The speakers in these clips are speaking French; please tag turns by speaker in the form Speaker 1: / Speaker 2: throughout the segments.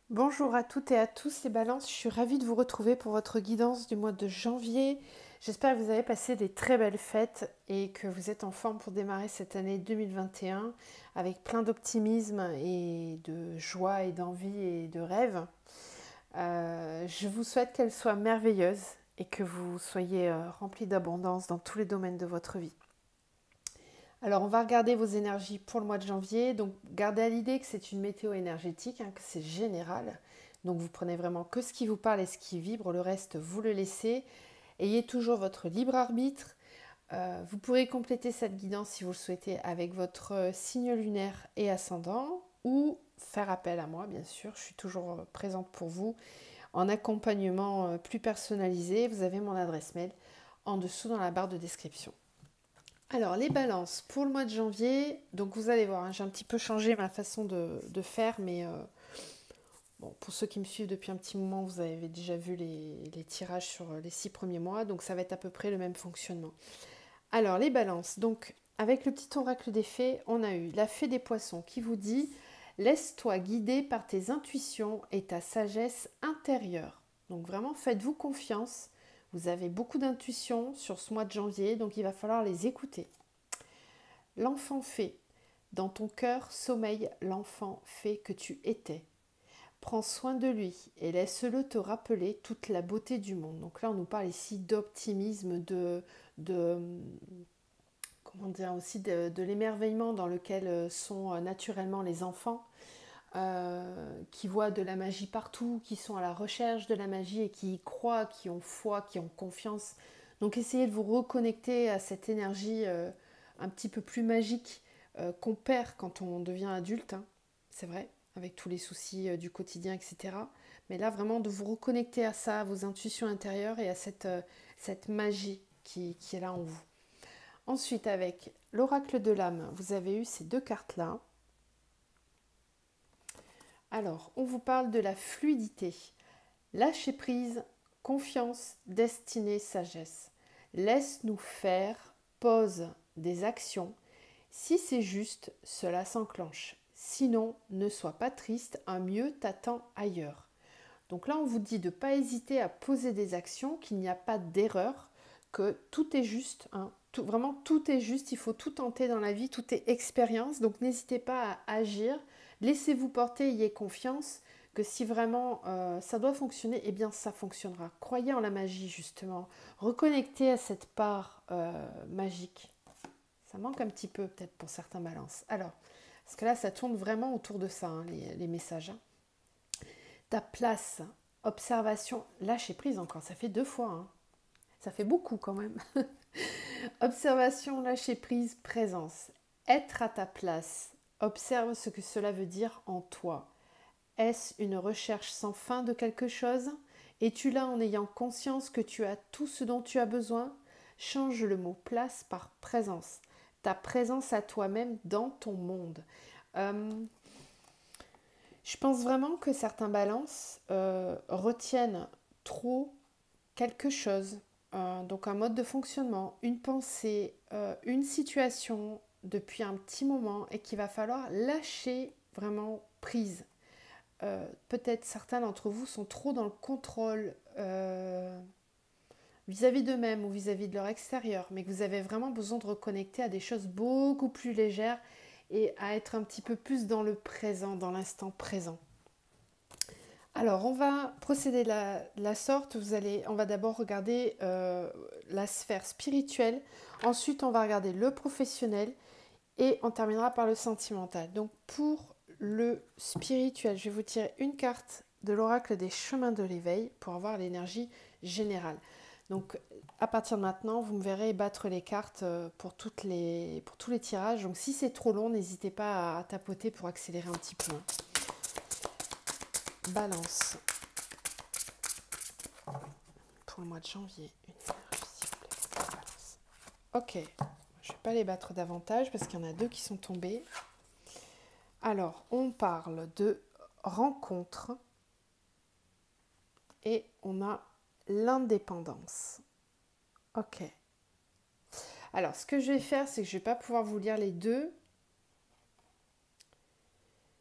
Speaker 1: Bonjour à toutes et à tous les balances, je suis ravie de vous retrouver pour votre guidance du mois de janvier. J'espère que vous avez passé des très belles fêtes et que vous êtes en forme pour démarrer cette année 2021 avec plein d'optimisme et de joie et d'envie et de rêve. Je vous souhaite qu'elle soit merveilleuse et que vous soyez remplis d'abondance dans tous les domaines de votre vie. Alors, on va regarder vos énergies pour le mois de janvier. Donc, gardez à l'idée que c'est une météo énergétique, que c'est général. Donc, vous prenez vraiment que ce qui vous parle et ce qui vibre. Le reste, vous le laissez. Ayez toujours votre libre arbitre. Vous pourrez compléter cette guidance si vous le souhaitez avec votre signe lunaire et ascendant ou faire appel à moi, bien sûr. Je suis toujours présente pour vous en accompagnement plus personnalisé. Vous avez mon adresse mail en dessous dans la barre de description. Alors, les balances pour le mois de janvier, donc vous allez voir, j'ai un petit peu changé ma façon de faire, mais bon, pour ceux qui me suivent depuis un petit moment, vous avez déjà vu les tirages sur les 6 premiers mois, donc ça va être à peu près le même fonctionnement. Alors, les balances, donc avec le petit oracle des fées, on a eu la fée des poissons qui vous dit laisse-toi guider par tes intuitions et ta sagesse intérieure. Donc vraiment, faites-vous confiance. Vous avez beaucoup d'intuitions sur ce mois de janvier, donc il va falloir les écouter. L'enfant fée. Dans ton cœur sommeille l'enfant fée que tu étais. Prends soin de lui et laisse-le te rappeler toute la beauté du monde. Donc là, on nous parle ici d'optimisme, de comment dire aussi de l'émerveillement dans lequel sont naturellement les enfants, qui voient de la magie partout, qui sont à la recherche de la magie et qui y croient, qui ont foi, qui ont confiance. Donc essayez de vous reconnecter à cette énergie un petit peu plus magique qu'on perd quand on devient adulte, hein. C'est vrai, avec tous les soucis du quotidien, etc. Mais là, vraiment, de vous reconnecter à ça, à vos intuitions intérieures et à cette magie qui est là en vous. Ensuite, avec l'oracle de l'âme, vous avez eu ces deux cartes-là. Alors, on vous parle de la fluidité. Lâcher prise, confiance, destinée, sagesse. Laisse-nous faire, pose des actions. Si c'est juste, cela s'enclenche. Sinon, ne sois pas triste, un mieux t'attend ailleurs. Donc là, on vous dit de ne pas hésiter à poser des actions, qu'il n'y a pas d'erreur, que tout est juste, hein. Vraiment, tout est juste, il faut tout tenter dans la vie, tout est expérience. Donc n'hésitez pas à agir, laissez-vous porter, ayez confiance que si vraiment ça doit fonctionner, eh bien ça fonctionnera. Croyez en la magie, justement. Reconnectez à cette part magique. Ça manque un petit peu peut-être pour certains balances. Alors, parce que là, ça tourne vraiment autour de ça, hein, les messages, hein. Ta place, observation, lâcher prise encore, ça fait 2 fois, hein. Ça fait beaucoup quand même. Observation, lâcher prise, présence. Être à ta place. Observe ce que cela veut dire en toi. Est-ce une recherche sans fin de quelque chose? Es-tu là en ayant conscience que tu as tout ce dont tu as besoin? Change le mot place par présence. Ta présence à toi-même dans ton monde. Euh, je pense vraiment que certains balances retiennent trop quelque chose, donc un mode de fonctionnement, une pensée, une situation depuis un petit moment et qu'il va falloir lâcher vraiment prise. Peut-être certains d'entre vous sont trop dans le contrôle vis-à-vis d'eux-mêmes ou vis-à-vis de leur extérieur, mais que vous avez vraiment besoin de reconnecter à des choses beaucoup plus légères et à être un petit peu plus dans le présent, dans l'instant présent. Alors, on va procéder de la sorte. On va d'abord regarder la sphère spirituelle. Ensuite, on va regarder le professionnel. Et on terminera par le sentimental. Donc, pour le spirituel, je vais vous tirer une carte de l'oracle des chemins de l'éveil pour avoir l'énergie générale. Donc, à partir de maintenant, vous me verrez battre les cartes pour tous les tirages. Donc, si c'est trop long, n'hésitez pas à tapoter pour accélérer un petit peu. Balance. Pour le mois de janvier, une énergie, s'il vous plaît. Balance. Ok, je ne vais pas les battre davantage parce qu'il y en a 2 qui sont tombés. Alors, on parle de rencontre et on a l'indépendance. Ok. Alors, ce que je vais faire, c'est que je ne vais pas pouvoir vous lire les deux.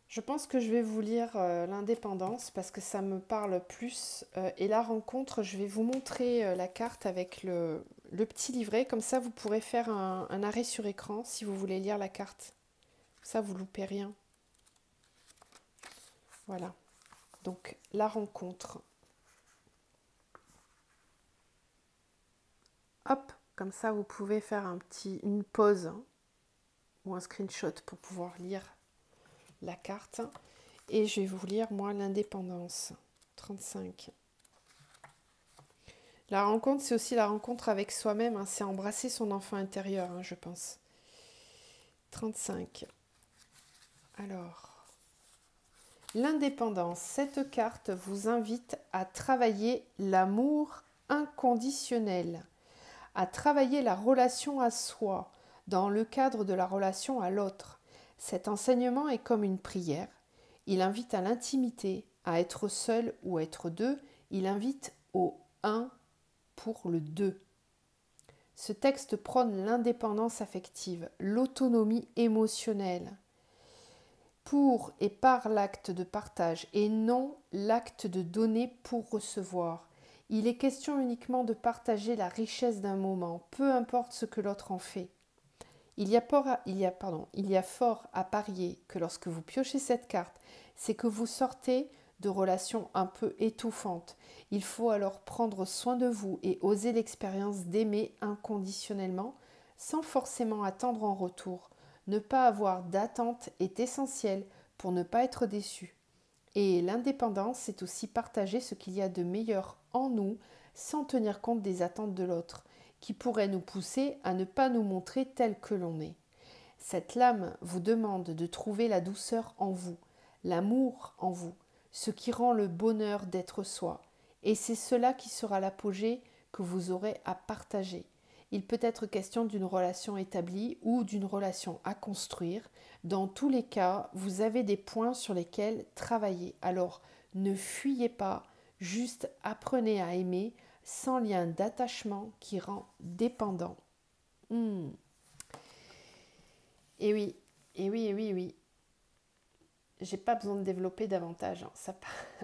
Speaker 1: Je pense que je vais vous lire l'indépendance parce que ça me parle plus. Et la rencontre, je vais vous montrer la carte avec le petit livret. Comme ça, vous pourrez faire un arrêt sur écran si vous voulez lire la carte. Ça, vous loupez rien. Voilà. Donc, la rencontre. Hop, comme ça, vous pouvez faire une pause ou un screenshot pour pouvoir lire la carte. Et je vais vous lire, moi, l'indépendance. 35. La rencontre, c'est aussi la rencontre avec soi-même. Hein, c'est embrasser son enfant intérieur, hein, je pense. 35. Alors, l'indépendance. Cette carte vous invite à travailler l'amour inconditionnel, à travailler la relation à soi dans le cadre de la relation à l'autre. Cet enseignement est comme une prière. Il invite à l'intimité, à être seul ou être deux. Il invite au un pour le deux. Ce texte prône l'indépendance affective, l'autonomie émotionnelle, pour et par l'acte de partage et non l'acte de donner pour recevoir. Il est question uniquement de partager la richesse d'un moment, peu importe ce que l'autre en fait. Il y a fort à parier que lorsque vous piochez cette carte, c'est que vous sortez de relations un peu étouffantes. Il faut alors prendre soin de vous et oser l'expérience d'aimer inconditionnellement sans forcément attendre en retour. Ne pas avoir d'attente est essentiel pour ne pas être déçu. Et l'indépendance, c'est aussi partager ce qu'il y a de meilleur en nous sans tenir compte des attentes de l'autre, qui pourraient nous pousser à ne pas nous montrer tel que l'on est. Cette lame vous demande de trouver la douceur en vous, l'amour en vous, ce qui rend le bonheur d'être soi. Et c'est cela qui sera l'apogée que vous aurez à partager. Il peut être question d'une relation établie ou d'une relation à construire. Dans tous les cas, vous avez des points sur lesquels travailler. Alors, ne fuyez pas, juste apprenez à aimer sans lien d'attachement qui rend dépendant. Et oui, et oui, et oui, et oui. J'ai pas besoin de développer davantage. Hein. Ça,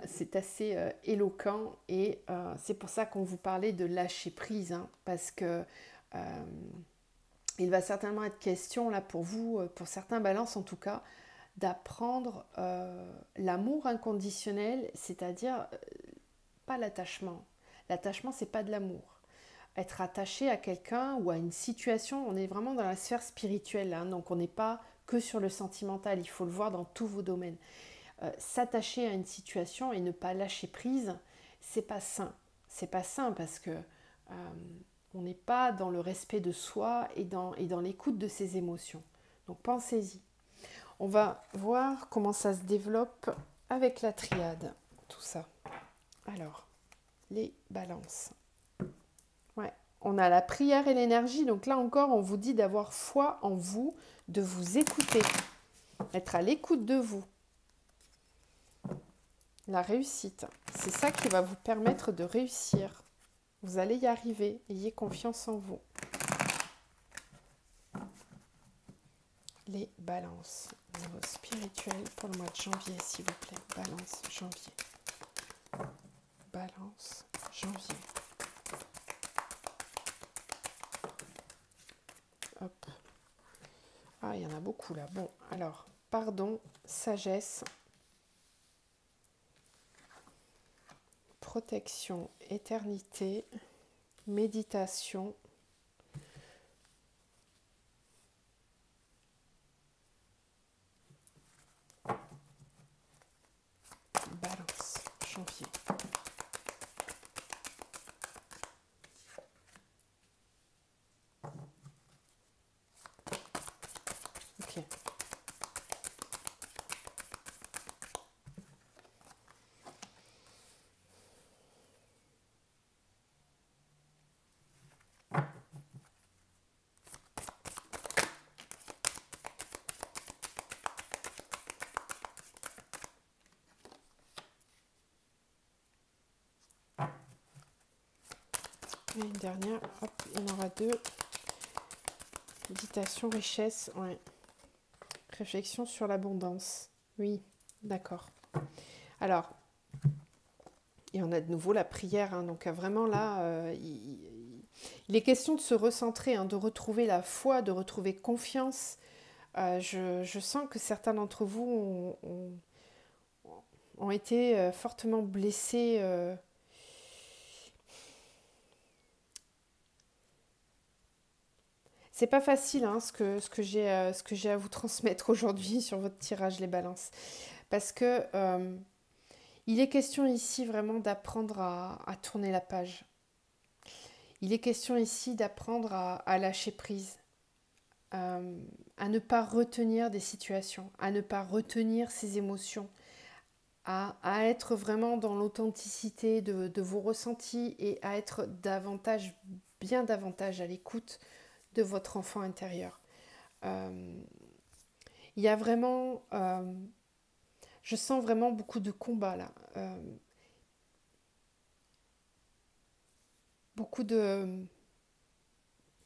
Speaker 1: c'est assez éloquent et c'est pour ça qu'on vous parlait de lâcher prise, hein, parce que il va certainement être question là pour vous, pour certains balances en tout cas, d'apprendre l'amour inconditionnel, c'est-à-dire pas l'attachement. L'attachement, c'est pas de l'amour. Être attaché à quelqu'un ou à une situation, on est vraiment dans la sphère spirituelle, hein, donc on n'est pas que sur le sentimental, il faut le voir dans tous vos domaines. S'attacher à une situation et ne pas lâcher prise, c'est pas sain. C'est pas sain parce que on n'est pas dans le respect de soi et dans l'écoute de ses émotions. Donc pensez-y. On va voir comment ça se développe avec la triade, tout ça. Alors, les balances. Ouais, on a la prière et l'énergie. Donc là encore, on vous dit d'avoir foi en vous, de vous écouter, être à l'écoute de vous. La réussite, c'est ça qui va vous permettre de réussir. Vous allez y arriver. Ayez confiance en vous. Les balances. Niveau spirituel pour le mois de janvier, s'il vous plaît. Balance janvier. Balance janvier. Hop. Ah, il y en a beaucoup là. Bon, alors, pardon, sagesse, protection, éternité, méditation, balance, janvier. Ok. Et une dernière, hop, il y en aura deux. Méditation, richesse, ouais. Réflexion sur l'abondance. Oui, D'accord. Alors, et on a de nouveau la prière, hein, donc vraiment là, il est question de se recentrer, hein, de retrouver la foi, de retrouver confiance. Je sens que certains d'entre vous ont été fortement blessés. C'est pas facile, hein, ce que j'ai à vous transmettre aujourd'hui sur votre tirage les balances. Parce que il est question ici vraiment d'apprendre à tourner la page. Il est question ici d'apprendre à lâcher prise, à ne pas retenir des situations, à ne pas retenir ses émotions, à être vraiment dans l'authenticité de vos ressentis et à être davantage, bien davantage à l'écoute de votre enfant intérieur. Euh, il y a vraiment, je sens vraiment beaucoup de combats là, beaucoup de,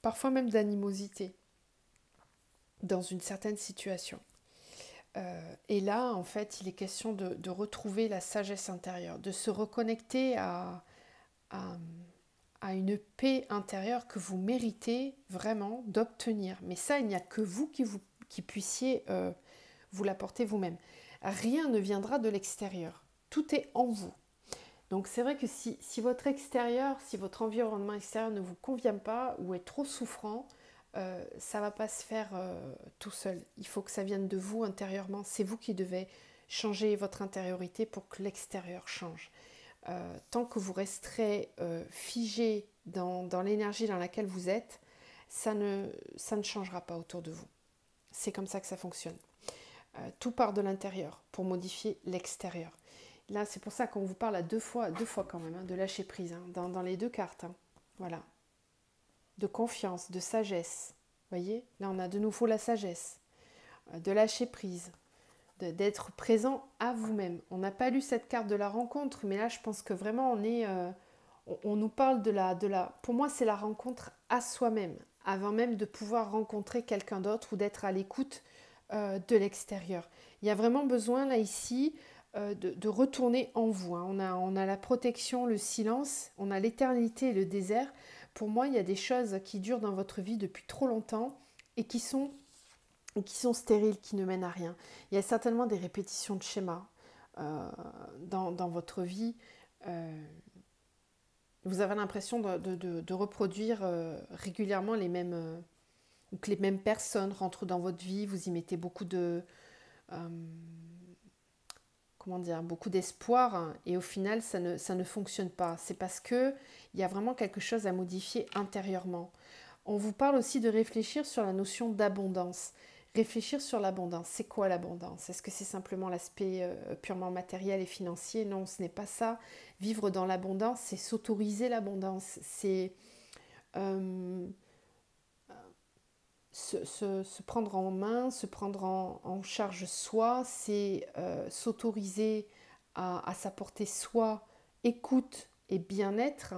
Speaker 1: parfois même d'animosité dans une certaine situation. Et là, en fait, il est question de retrouver la sagesse intérieure, de se reconnecter à, à une paix intérieure que vous méritez vraiment d'obtenir. Mais ça, il n'y a que vous qui puissiez vous l'apporter vous-même. Rien ne viendra de l'extérieur. Tout est en vous. Donc c'est vrai que si votre extérieur, si votre environnement extérieur ne vous convient pas ou est trop souffrant, ça ne va pas se faire tout seul. Il faut que ça vienne de vous intérieurement. C'est vous qui devez changer votre intériorité pour que l'extérieur change. Tant que vous resterez figé dans l'énergie dans laquelle vous êtes, ça ne changera pas autour de vous. C'est comme ça que ça fonctionne. Tout part de l'intérieur pour modifier l'extérieur. Là, c'est pour ça qu'on vous parle à deux fois quand même, hein, de lâcher prise, hein, dans les deux cartes. Hein. Voilà. De confiance, de sagesse. Vous voyez, là, on a de nouveau la sagesse, de lâcher prise, d'être présent à vous-même. On n'a pas lu cette carte de la rencontre, mais là, je pense que vraiment, on nous parle de la... Pour moi, c'est la rencontre à soi-même, avant même de pouvoir rencontrer quelqu'un d'autre ou d'être à l'écoute de l'extérieur. Il y a vraiment besoin, là, ici, de retourner en vous. Hein. On a la protection, le silence, on a l'éternité et le désert. Pour moi, il y a des choses qui durent dans votre vie depuis trop longtemps et qui sont stériles, qui ne mènent à rien. Il y a certainement des répétitions de schémas dans votre vie. Vous avez l'impression de reproduire régulièrement les mêmes... ou que les mêmes personnes rentrent dans votre vie, vous y mettez beaucoup de... comment dire, beaucoup d'espoir, hein, et au final ça ne fonctionne pas. C'est parce que il y a vraiment quelque chose à modifier intérieurement. On vous parle aussi de réfléchir sur la notion d'abondance. Réfléchir sur l'abondance. C'est quoi l'abondance? Est-ce que c'est simplement l'aspect purement matériel et financier? Non, ce n'est pas ça. Vivre dans l'abondance, c'est s'autoriser l'abondance. C'est se prendre en main, se prendre en charge soi, c'est s'autoriser à s'apporter soi, écoute et bien-être,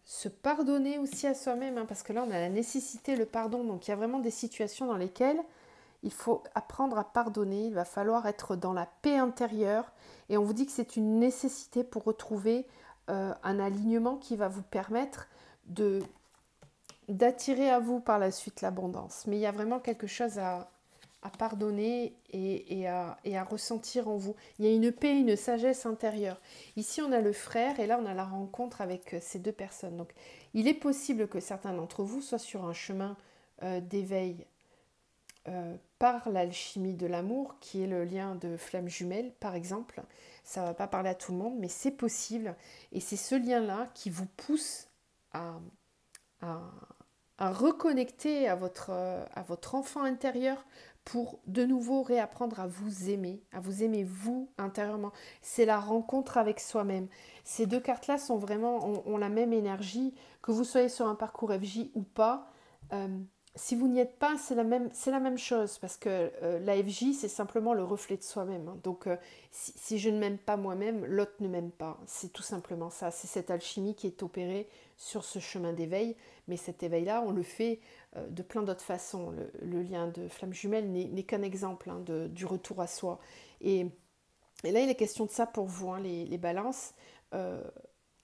Speaker 1: se pardonner aussi à soi-même, hein, parce que là on a la nécessité, le pardon, donc il y a vraiment des situations dans lesquelles il faut apprendre à pardonner, il va falloir être dans la paix intérieure, et on vous dit que c'est une nécessité pour retrouver un alignement qui va vous permettre d'attirer à vous par la suite l'abondance. Mais il y a vraiment quelque chose à pardonner et à ressentir en vous. Il y a une paix, une sagesse intérieure. Ici, on a le frère et là, on a la rencontre avec ces deux personnes. Donc, il est possible que certains d'entre vous soient sur un chemin d'éveil par l'alchimie de l'amour, qui est le lien de flamme jumelle, par exemple. Ça ne va pas parler à tout le monde, mais c'est possible. Et c'est ce lien-là qui vous pousse à, à reconnecter à votre enfant intérieur pour de nouveau réapprendre à vous aimer vous intérieurement. C'est la rencontre avec soi-même. Ces deux cartes-là sont vraiment, ont la même énergie, que vous soyez sur un parcours FJ ou pas. Si vous n'y êtes pas, c'est la même chose, parce que la FJ, c'est simplement le reflet de soi-même. Hein. Donc, si je ne m'aime pas moi-même, l'autre ne m'aime pas. C'est tout simplement ça. C'est cette alchimie qui est opérée sur ce chemin d'éveil. Mais cet éveil-là, on le fait de plein d'autres façons. Le lien de flamme jumelle n'est qu'un exemple, hein, du retour à soi. Et, et là, il est question de ça pour vous, hein, les balances.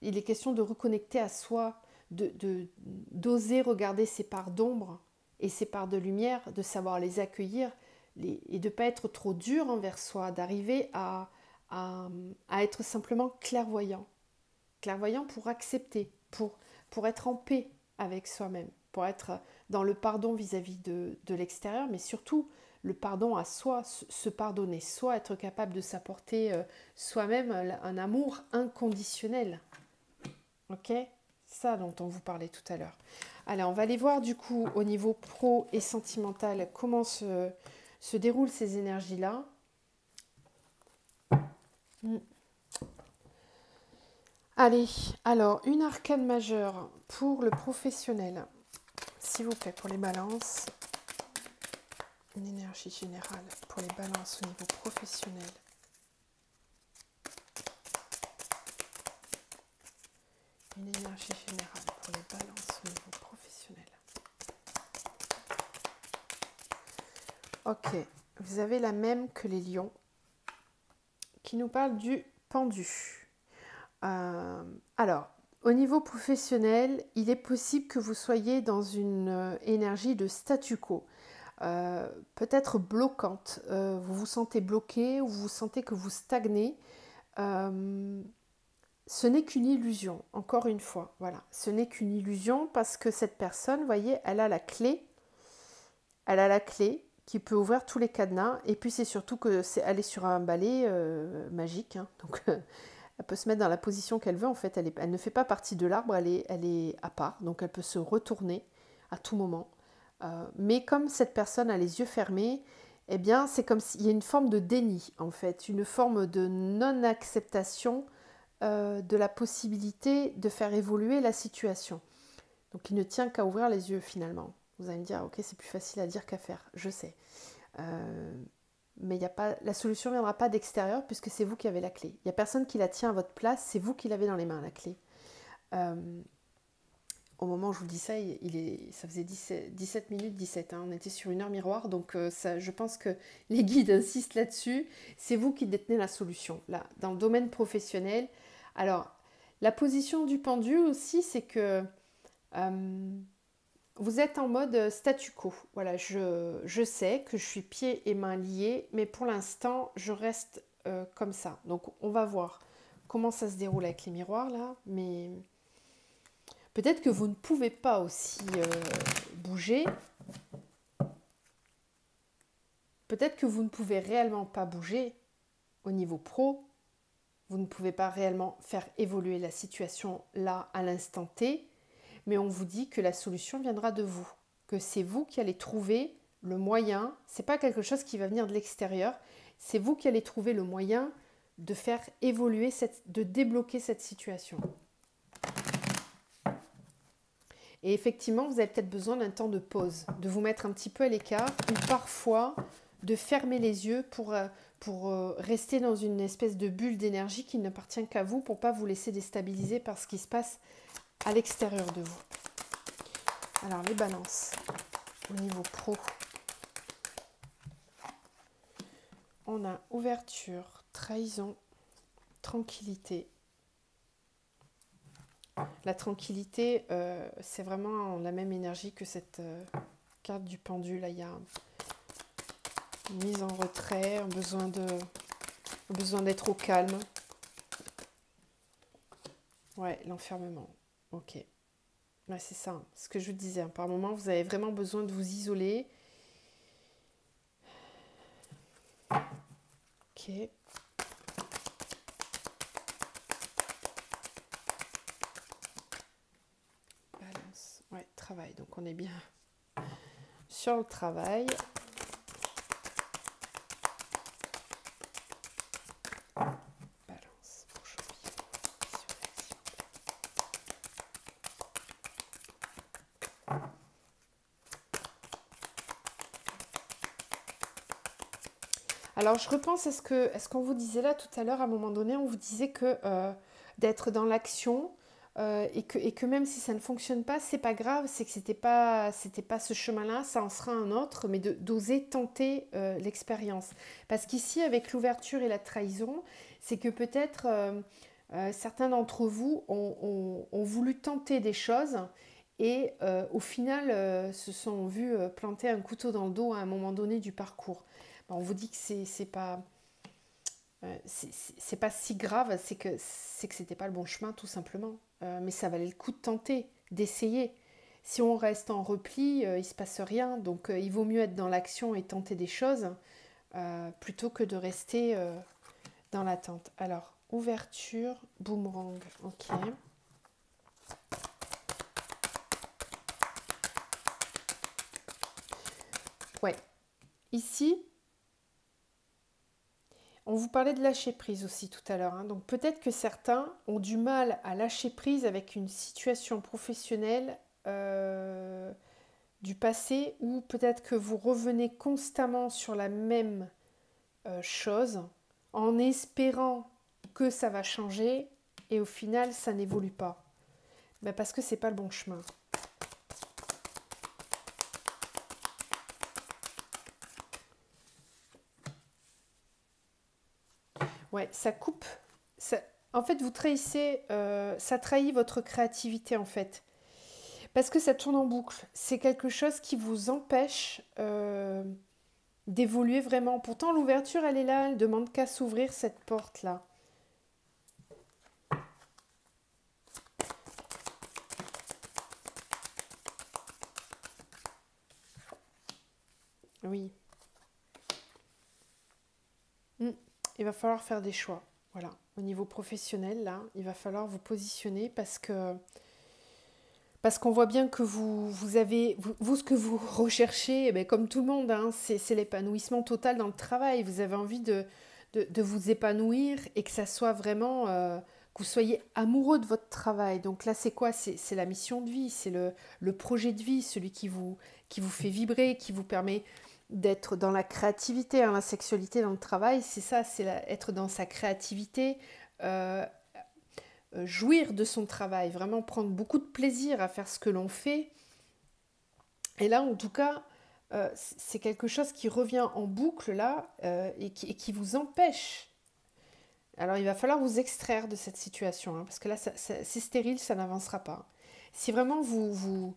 Speaker 1: Il est question de reconnecter à soi, d'oser regarder ses parts d'ombre et ses parts de lumière, de savoir les accueillir et de ne pas être trop dur envers soi, d'arriver à être simplement clairvoyant. Clairvoyant pour accepter, pour être en paix avec soi-même, pour être dans le pardon vis-à-vis de l'extérieur, mais surtout le pardon à soi, se pardonner soi, être capable de s'apporter soi-même un amour inconditionnel. Ok? Ça dont on vous parlait tout à l'heure. Allez, on va aller voir du coup au niveau pro et sentimental comment se déroulent ces énergies-là. Allez, alors une arcane majeure pour le professionnel. S'il vous plaît, pour les balances. Une énergie générale pour les balances au niveau professionnel. Une énergie générale pour les balances au niveau professionnel. Ok, vous avez la même que les lions qui nous parle du pendu. Alors, au niveau professionnel, il est possible que vous soyez dans une énergie de statu quo. Peut-être bloquante, vous vous sentez bloqué ou vous sentez que vous stagnez, ce n'est qu'une illusion, encore une fois, voilà, ce n'est qu'une illusion parce que cette personne, vous voyez, elle a la clé qui peut ouvrir tous les cadenas et puis c'est surtout que elle est sur un balai magique, hein, donc elle peut se mettre dans la position qu'elle veut, en fait, elle ne fait pas partie de l'arbre, elle est à part, donc elle peut se retourner à tout moment. Mais comme cette personne a les yeux fermés, eh bien, c'est comme s'il y a une forme de déni, en fait, une forme de non-acceptation de la possibilité de faire évoluer la situation. Donc, il ne tient qu'à ouvrir les yeux, finalement. Vous allez me dire, ok, c'est plus facile à dire qu'à faire, je sais. Mais la solution ne viendra pas d'extérieur puisque c'est vous qui avez la clé. Il n'y a personne qui la tient à votre place, c'est vous qui l'avez dans les mains, la clé. Au moment où je vous dis ça, ça faisait 17 minutes 17, hein, on était sur une heure miroir, donc je pense que les guides insistent là-dessus. C'est vous qui détenez la solution, là, dans le domaine professionnel. Alors, la position du pendu aussi, c'est que vous êtes en mode statu quo. Voilà, je sais que je suis pieds et mains liés, mais pour l'instant, je reste comme ça. Donc, on va voir comment ça se déroule avec les miroirs, là, mais... Peut-être que vous ne pouvez pas aussi bouger. Peut-être que vous ne pouvez réellement pas bouger au niveau pro. Vous ne pouvez pas réellement faire évoluer la situation là à l'instant T. Mais on vous dit que la solution viendra de vous. Que c'est vous qui allez trouver le moyen. Ce n'est pas quelque chose qui va venir de l'extérieur. C'est vous qui allez trouver le moyen de faire évoluer, de débloquer cette situation. Et effectivement, vous avez peut-être besoin d'un temps de pause, de vous mettre un petit peu à l'écart ou parfois de fermer les yeux pour rester dans une espèce de bulle d'énergie qui n'appartient qu'à vous pour ne pas vous laisser déstabiliser par ce qui se passe à l'extérieur de vous. Alors, les balances au niveau pro. On a ouverture, trahison, tranquillité. La tranquillité, c'est vraiment la même énergie que cette carte du pendu. Là, il y a une mise en retrait, un besoin d'être au calme. Ouais, l'enfermement. Ok. Ouais, c'est ça, ce que je vous disais. Par moment, vous avez vraiment besoin de vous isoler. Ok. Ouais, travail, donc on est bien sur le travail. Balance pour janvier. Alors je repense à ce qu'on vous disait là tout à l'heure, à un moment donné, on vous disait que d'être dans l'action, et que même si ça ne fonctionne pas, c'est pas grave, c'est que c'était pas ce chemin-là, ça en sera un autre, mais d'oser tenter l'expérience. Parce qu'ici, avec l'ouverture et la trahison, c'est que peut-être certains d'entre vous ont voulu tenter des choses et au final se sont vus planter un couteau dans le dos à un moment donné du parcours. Bon, on vous dit que c'est pas si grave, c'est que c'était pas le bon chemin tout simplement. Mais ça valait le coup de tenter, d'essayer. Si on reste en repli, il se passe rien. Donc il vaut mieux être dans l'action et tenter des choses plutôt que de rester dans l'attente. Alors, ouverture, boomerang, ok. Ouais, ici, on vous parlait de lâcher prise aussi tout à l'heure. Hein. Donc peut-être que certains ont du mal à lâcher prise avec une situation professionnelle du passé ou peut-être que vous revenez constamment sur la même chose en espérant que ça va changer et au final ça n'évolue pas. Ben parce que c'est pas le bon chemin. Ouais, ça coupe. En fait, vous trahissez, ça trahit votre créativité en fait. Parce que ça tourne en boucle. C'est quelque chose qui vous empêche d'évoluer vraiment. Pourtant, l'ouverture, elle est là. Elle demande qu'à s'ouvrir cette porte-là. Oui. Il va falloir faire des choix. Voilà. Au niveau professionnel, là, il va falloir vous positionner parce qu'on voit bien que vous avez, vous, ce que vous recherchez, eh bien, comme tout le monde, hein, c'est l'épanouissement total dans le travail. Vous avez envie de vous épanouir et que ça soit vraiment, que vous soyez amoureux de votre travail. Donc là, c'est quoi? C'est la mission de vie, c'est le projet de vie, celui qui vous fait vibrer, qui vous permet d'être dans la créativité, hein, la sexualité dans le travail. C'est ça, être dans sa créativité. Euh, Jouir de son travail, vraiment prendre beaucoup de plaisir à faire ce que l'on fait. Et là, en tout cas, c'est quelque chose qui revient en boucle là et qui vous empêche. Alors, il va falloir vous extraire de cette situation, hein, parce que là, c'est stérile, ça n'avancera pas. Si vraiment vous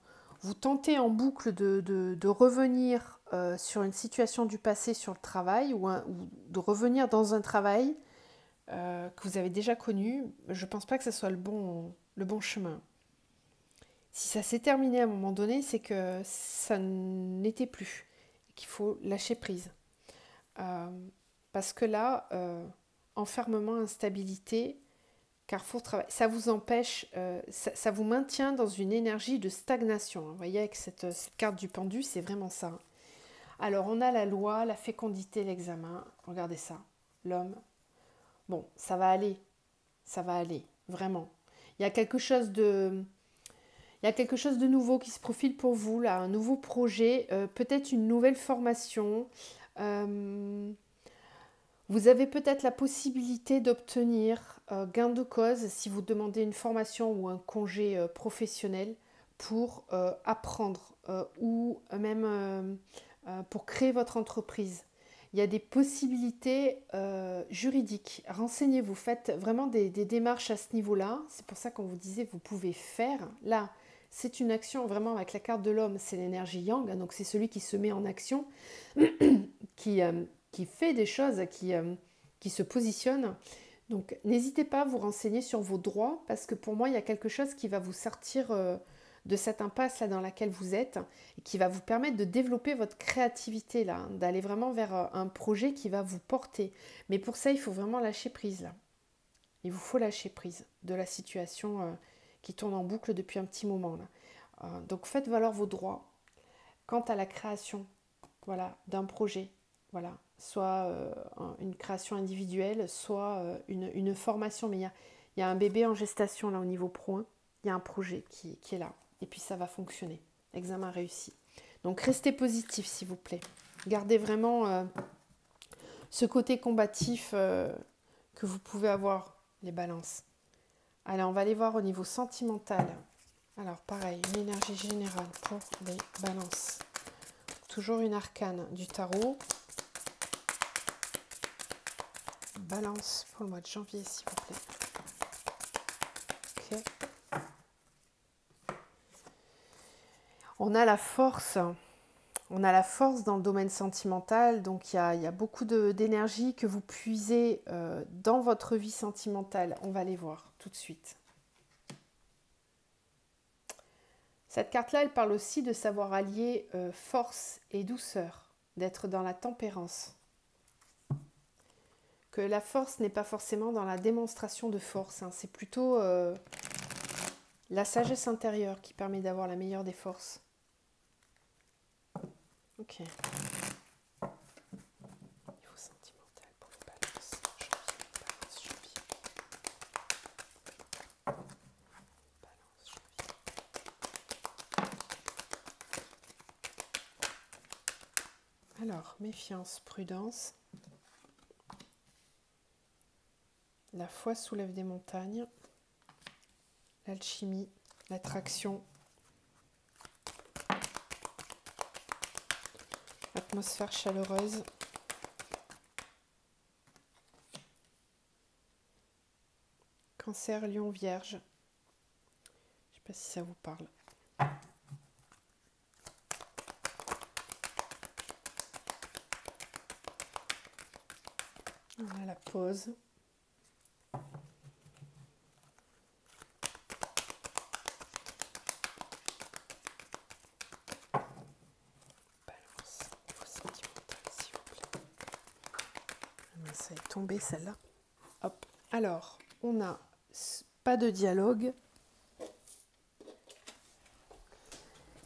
Speaker 1: tentez en boucle de revenir sur une situation du passé sur le travail ou de revenir dans un travail, que vous avez déjà connu, je ne pense pas que ce soit le bon chemin. Si ça s'est terminé à un moment donné, c'est que ça n'était plus, qu'il faut lâcher prise. Euh, Parce que là, enfermement, instabilité, carrefour travail, ça vous empêche, ça vous maintient dans une énergie de stagnation. Hein. Vous voyez, avec cette carte du pendu, c'est vraiment ça. Alors, on a la loi, la fécondité, l'examen. Regardez ça. L'homme. Bon, ça va aller, vraiment. Il y a quelque chose de, il y a quelque chose de nouveau qui se profile pour vous, là, un nouveau projet, peut-être une nouvelle formation. Euh, Vous avez peut-être la possibilité d'obtenir gain de cause si vous demandez une formation ou un congé professionnel pour apprendre ou même pour créer votre entreprise. Il y a des possibilités juridiques. Renseignez-vous, faites vraiment des démarches à ce niveau-là. C'est pour ça qu'on vous disait vous pouvez faire. Là, c'est une action vraiment avec la carte de l'homme, c'est l'énergie yang, donc c'est celui qui se met en action, qui fait des choses, qui se positionne. Donc n'hésitez pas à vous renseigner sur vos droits parce que pour moi il y a quelque chose qui va vous sortir de cette impasse là dans laquelle vous êtes et qui va vous permettre de développer votre créativité là, hein, d'aller vraiment vers un projet qui va vous porter. Mais pour ça il faut vraiment lâcher prise là. Il vous faut lâcher prise de la situation qui tourne en boucle depuis un petit moment là. Donc faites valoir vos droits quant à la création, voilà, d'un projet, voilà, soit une création individuelle, soit une formation. Mais il y a un bébé en gestation là au niveau pro, hein. Il y a un projet qui est là. Et puis ça va fonctionner. Examen réussi. Donc restez positif s'il vous plaît. Gardez vraiment ce côté combatif que vous pouvez avoir, les balances. Allez, on va aller voir au niveau sentimental. Alors, pareil, une énergie générale pour les balances. Toujours une arcane du tarot. Balance pour le mois de janvier, s'il vous plaît. Ok. On a la force. On a la force dans le domaine sentimental. Donc, il y a beaucoup d'énergie que vous puisez dans votre vie sentimentale. On va les voir tout de suite. Cette carte-là, elle parle aussi de savoir allier force et douceur, d'être dans la tempérance. Que la force n'est pas forcément dans la démonstration de force, hein. C'est plutôt la sagesse intérieure qui permet d'avoir la meilleure des forces. Ok. Niveau sentimental pour les balances. Janvier. Balance, janvier. Alors, méfiance, prudence. La foi soulève des montagnes. L'alchimie, l'attraction. Atmosphère chaleureuse. Cancer, Lion, Vierge. Je ne sais pas si ça vous parle. On a la pause. Ça est tombé celle-là. Hop. Alors, on n'a pas de dialogue.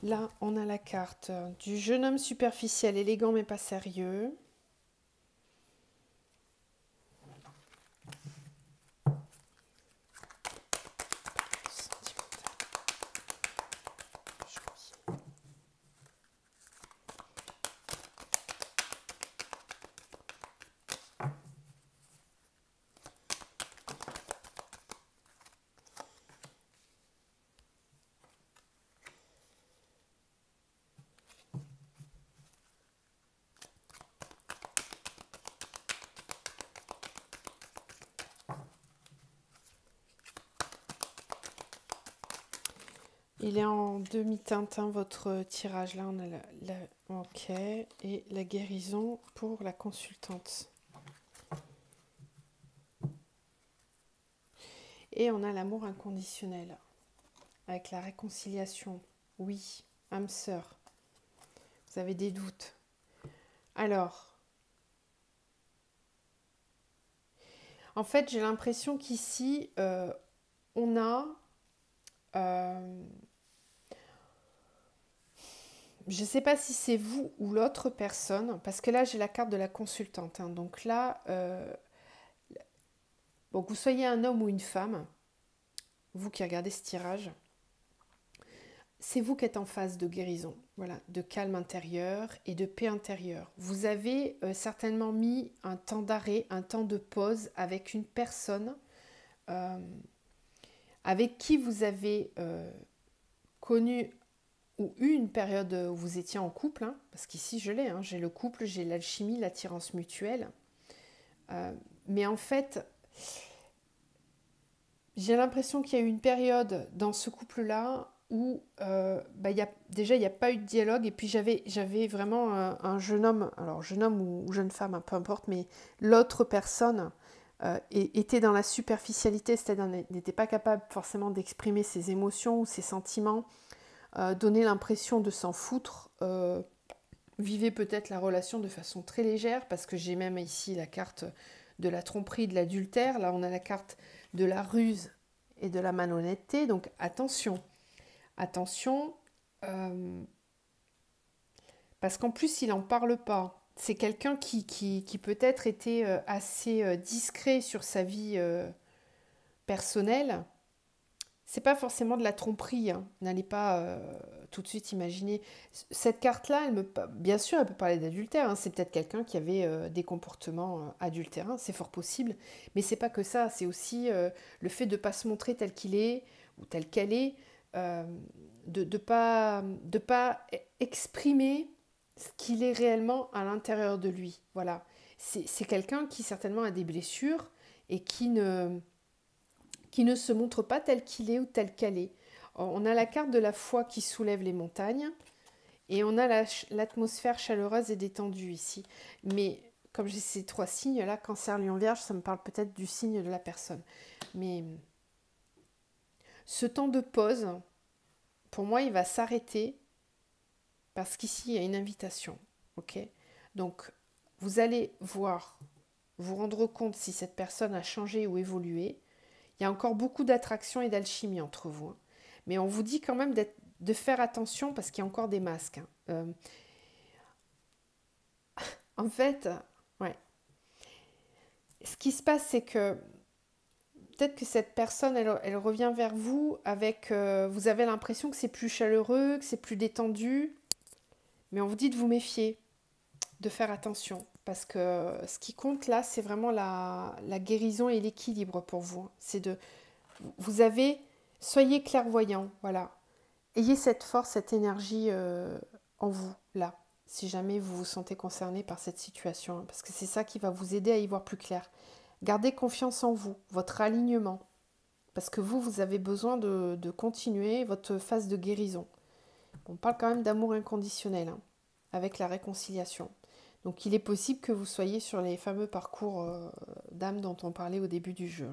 Speaker 1: Là, on a la carte du jeune homme superficiel, élégant mais pas sérieux. Il est en demi-teinte, hein, votre tirage. Là, on a ok. Et la guérison pour la consultante. Et on a l'amour inconditionnel. Avec la réconciliation. Oui, âme sœur. Vous avez des doutes. Alors, en fait, j'ai l'impression qu'ici, on a... je ne sais pas si c'est vous ou l'autre personne, parce que là, j'ai la carte de la consultante. Hein, donc là, bon, que vous soyez un homme ou une femme, vous qui regardez ce tirage, c'est vous qui êtes en phase de guérison, voilà, de calme intérieur et de paix intérieure. Vous avez certainement mis un temps d'arrêt, un temps de pause avec une personne avec qui vous avez connu ou eu une période où vous étiez en couple, hein, parce qu'ici je l'ai, hein, j'ai le couple, j'ai l'alchimie, l'attirance mutuelle. Mais en fait, j'ai l'impression qu'il y a eu une période dans ce couple-là où déjà il n'y a pas eu de dialogue, et puis j'avais vraiment un jeune homme, alors jeune homme ou jeune femme, hein, peu importe, mais l'autre personne était dans la superficialité, c'est-à-dire n'était pas capable forcément d'exprimer ses émotions ou ses sentiments, donnait l'impression de s'en foutre, vivait peut-être la relation de façon très légère, parce que j'ai même ici la carte de la tromperie, de l'adultère, là on a la carte de la ruse et de la malhonnêteté, donc attention, parce qu'en plus il n'en parle pas. C'est quelqu'un qui peut-être était assez discret sur sa vie personnelle. c'est pas forcément de la tromperie, hein. N'allez pas tout de suite imaginer. Cette carte-là, bien sûr, elle peut parler d'adultère, hein. C'est peut-être quelqu'un qui avait des comportements adultérins, c'est fort possible. Mais c'est pas que ça, c'est aussi le fait de ne pas se montrer tel qu'il est ou tel qu'elle est, euh, de pas exprimer ce qu'il est réellement à l'intérieur de lui. Voilà. C'est quelqu'un qui certainement a des blessures et qui ne se montre pas tel qu'il est ou tel qu'elle est. On a la carte de la foi qui soulève les montagnes et on a l'atmosphère chaleureuse et détendue ici. Mais comme j'ai ces 3 signes-là, Cancer, Lion, Vierge, ça me parle peut-être du signe de la personne. Mais ce temps de pause, pour moi, il va s'arrêter parce qu'ici, il y a une invitation. Ok ? Donc, vous allez vous rendre compte si cette personne a changé ou évolué. Il y a encore beaucoup d'attraction et d'alchimie entre vous. Hein. Mais on vous dit quand même de faire attention parce qu'il y a encore des masques. Hein. En fait, ouais. Ce qui se passe, c'est que peut-être que cette personne, elle revient vers vous avec... vous avez l'impression que c'est plus chaleureux, que c'est plus détendu. Mais on vous dit de vous méfier, de faire attention. Parce que ce qui compte là, c'est vraiment la guérison et l'équilibre pour vous. C'est de... Soyez clairvoyant, voilà. Ayez cette force, cette énergie en vous, là, si jamais vous vous sentez concerné par cette situation, hein, parce que c'est ça qui va vous aider à y voir plus clair. Gardez confiance en vous, votre alignement, parce que vous avez besoin de continuer votre phase de guérison. On parle quand même d'amour inconditionnel, hein, avec la réconciliation. Donc il est possible que vous soyez sur les fameux parcours d'âme dont on parlait au début du jeu.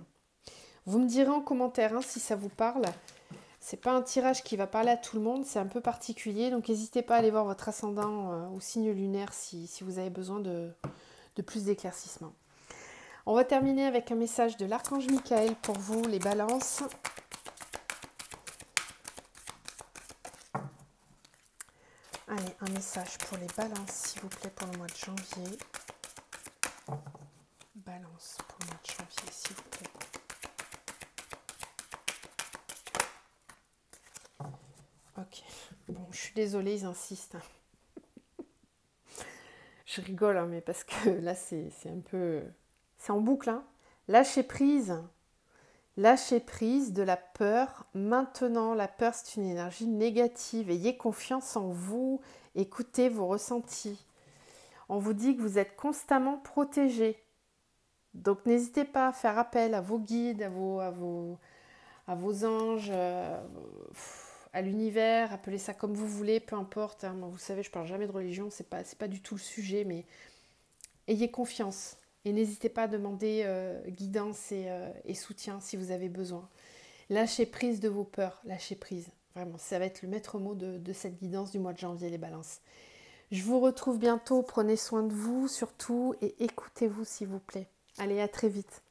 Speaker 1: Vous me direz en commentaire hein, si ça vous parle. C'est pas un tirage qui va parler à tout le monde, c'est un peu particulier. Donc n'hésitez pas à aller voir votre ascendant ou signe lunaire si vous avez besoin de plus d'éclaircissement. On va terminer avec un message de l'archange Michael pour vous, les balances. Allez, un message pour les balances, s'il vous plaît, pour le mois de janvier. Balance pour le mois de janvier, s'il vous plaît. Ok. Bon, je suis désolée, ils insistent. Je rigole, hein, mais parce que là, c'est un peu... C'est en boucle, hein. Lâchez prise. Lâchez prise de la peur. Maintenant, la peur, c'est une énergie négative. Ayez confiance en vous. Écoutez vos ressentis. On vous dit que vous êtes constamment protégé. Donc, n'hésitez pas à faire appel à vos guides, à vos anges, à l'univers, appelez ça comme vous voulez, peu importe. Hein. Vous savez, je parle jamais de religion, c'est pas du tout le sujet, mais ayez confiance. Et n'hésitez pas à demander guidance et soutien si vous avez besoin. Lâchez prise de vos peurs, lâchez prise. Vraiment, ça va être le maître mot de cette guidance du mois de janvier, les balances. Je vous retrouve bientôt, prenez soin de vous surtout et écoutez-vous s'il vous plaît. Allez, à très vite.